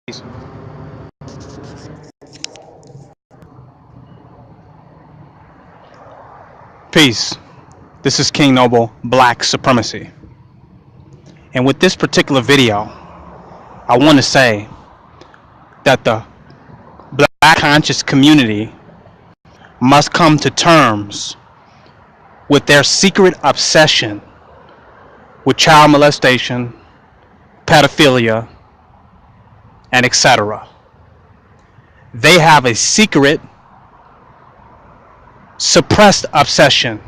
Peace. Peace. This is King Noble Black Supremacy. And with this particular video, I want to say that the black conscious community must come to terms with their secret obsession with child molestation, pedophilia, and etc. They have a secret, suppressed obsession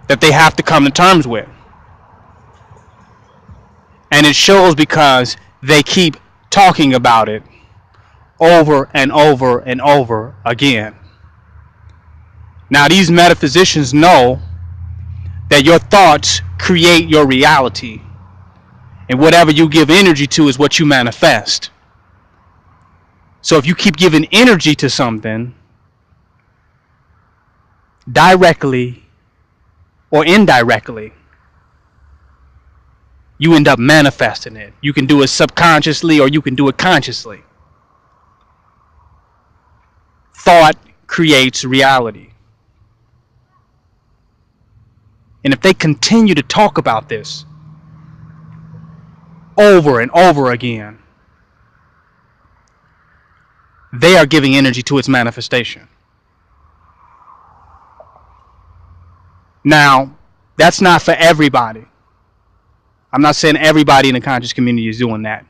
that they have to come to terms with. And it shows because they keep talking about it over and over and over again. Now, these metaphysicians know that your thoughts create your reality, and whatever you give energy to is what you manifest. So if you keep giving energy to something, directly or indirectly, you end up manifesting it. You can do it subconsciously or you can do it consciously. Thought creates reality. And if they continue to talk about this over and over again, they are giving energy to its manifestation. Now, that's not for everybody. I'm not saying everybody in the conscious community is doing that.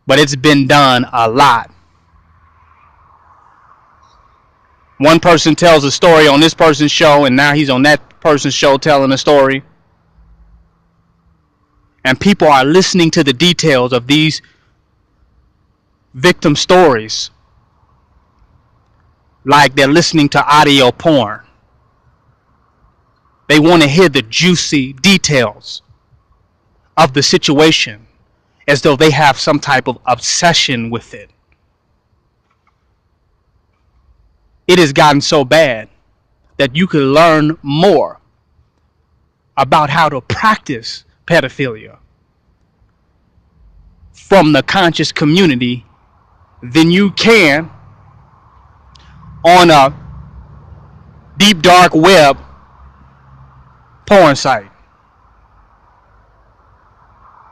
But it's been done a lot. One person tells a story on this person's show, and now he's on that person's show telling a story. And people are listening to the details of these victim stories like they're listening to audio porn. They want to hear the juicy details of the situation as though they have some type of obsession with it. It has gotten so bad that you can learn more about how to practice pedophilia from the conscious community than you can on a deep dark web porn site.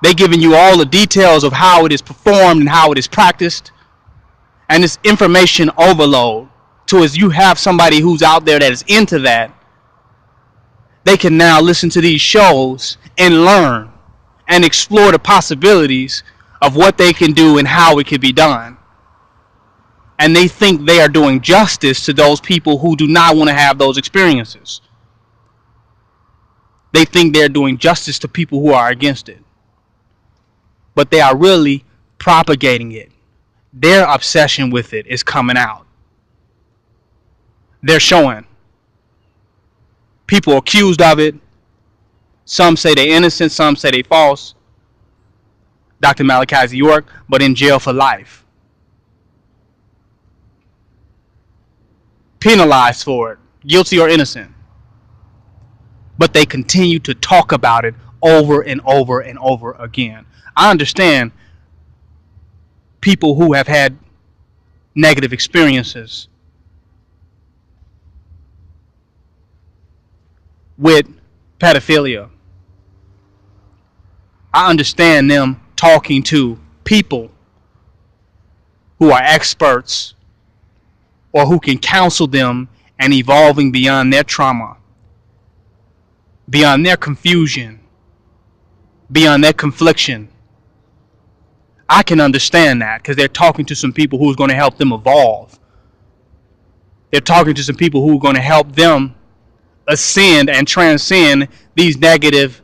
They're giving you all the details of how it is performed and how it is practiced, and it's information overload. So as you have somebody who's out there that is into that, they can now listen to these shows and learn and explore the possibilities of what they can do and how it can be done. And they think they are doing justice to those people who do not want to have those experiences. They think they're doing justice to people who are against it. But they are really propagating it. Their obsession with it is coming out. They're showing people accused of it. Some say they're innocent, some say they're false. Dr. Malachi York, but in jail for life. Penalized for it, guilty or innocent. But they continue to talk about it over and over and over again. I understand people who have had negative experiences with pedophilia. I understand them talking to people who are experts or who can counsel them and evolving beyond their trauma, beyond their confusion, beyond their confliction. I can understand that because they're talking to some people who's going to help them evolve. They're talking to some people who are going to help them ascend and transcend this negative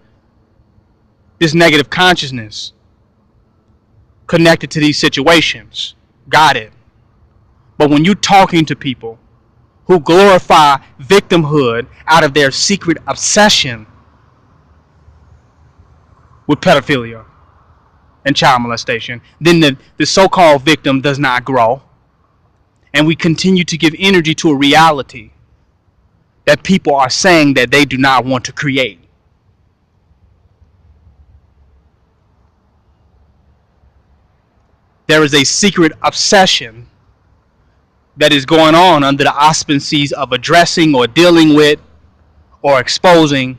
consciousness connected to these situations. Got it. But when you're talking to people who glorify victimhood out of their secret obsession with pedophilia and child molestation, then the so-called victim does not grow. And we continue to give energy to a reality that people are saying that they do not want to create. There is a secret obsession that is going on under the auspices of addressing or dealing with or exposing.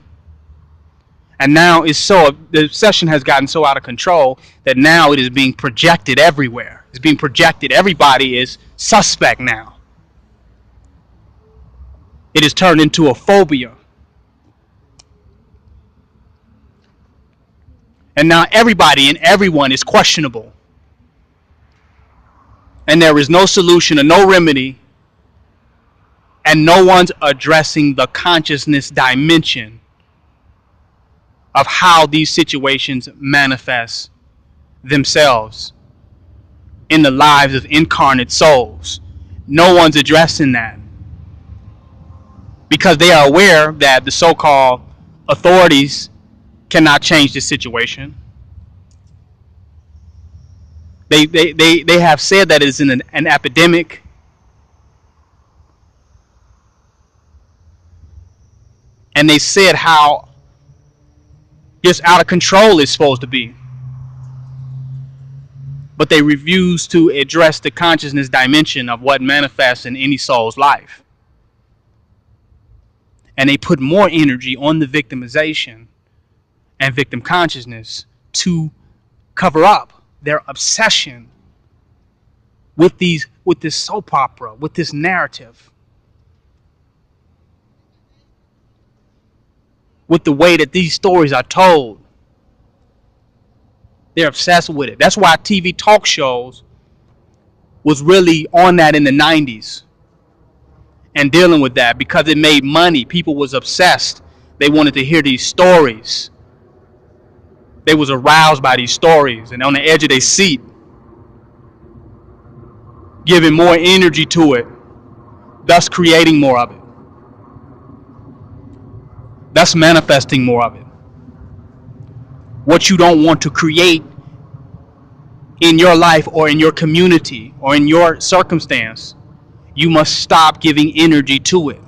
And now the obsession has gotten so out of control that now it is being projected everywhere. It's being projected. Everybody is suspect now. It has turned into a phobia. And now everybody and everyone is questionable. And there is no solution or no remedy. And no one's addressing the consciousness dimension of how these situations manifest themselves in the lives of incarnate souls. No one's addressing that, because they are aware that the so-called authorities cannot change this situation. They have said that it's an epidemic. And they said how just out of control it's supposed to be. But they refuse to address the consciousness dimension of what manifests in any soul's life. And they put more energy on the victimization and victim consciousness to cover up their obsession with this soap opera, with this narrative, with the way that these stories are told. They're obsessed with it. That's why TV talk shows was really on that in the 90s and dealing with that, because it made money. People was obsessed. They wanted to hear these stories. They was aroused by these stories and on the edge of their seat, giving more energy to it, thus creating more of it, thus manifesting more of it. What you don't want to create in your life or in your community or in your circumstance, you must stop giving energy to it.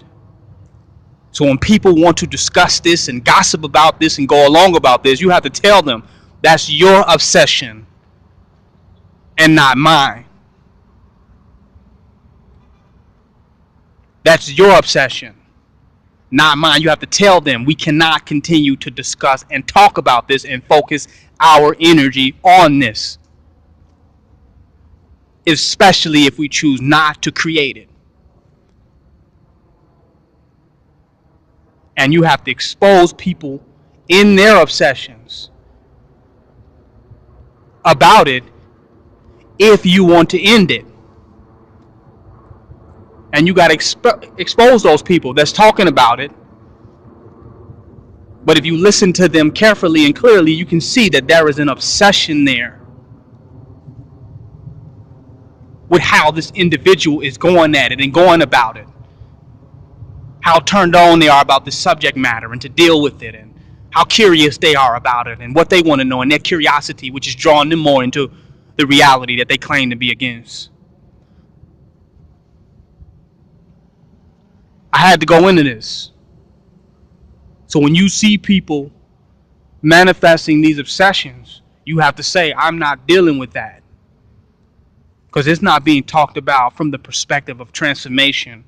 So when people want to discuss this and gossip about this and go along about this, you have to tell them that's your obsession and not mine. That's your obsession, not mine. You have to tell them we cannot continue to discuss and talk about this and focus our energy on this, especially if we choose not to create it. And you have to expose people in their obsessions about it if you want to end it. And you got to expose those people that's talking about it. But if you listen to them carefully and clearly, you can see that there is an obsession there with how this individual is going at it and going about it. How turned on they are about the subject matter and to deal with it, and how curious they are about it and what they want to know, and their curiosity, which is drawing them more into the reality that they claim to be against. I had to go into this. So when you see people manifesting these obsessions, you have to say, I'm not dealing with that. Because it's not being talked about from the perspective of transformation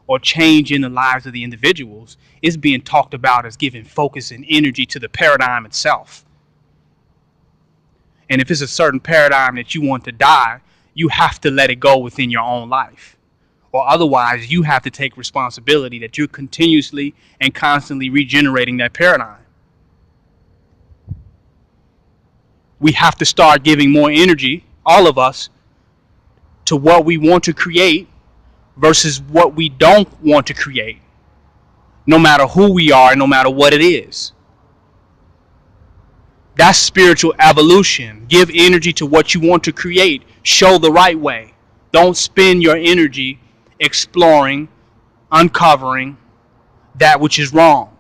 or change in the lives of the individuals. It's being talked about as giving focus and energy to the paradigm itself. And if it's a certain paradigm that you want to die, you have to let it go within your own life. Or otherwise, you have to take responsibility that you're continuously and constantly regenerating that paradigm. We have to start giving more energy, all of us, to what we want to create versus what we don't want to create, no matter who we are, no matter what it is. That's spiritual evolution. Give energy to what you want to create. Show the right way. Don't spend your energy exploring, uncovering that which is wrong.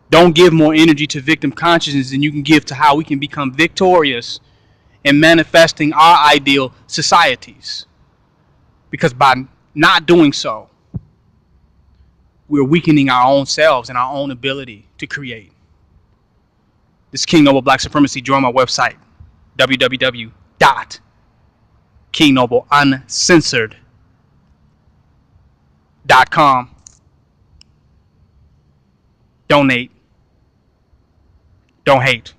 Don't give more energy to victim consciousness than you can give to how we can become victorious in manifesting our ideal societies. Because by not doing so, we're weakening our own selves and our own ability to create. This is King Noble Black Supremacy. Join my website, www.kingnobleuncensored.com. Donate. Don't hate.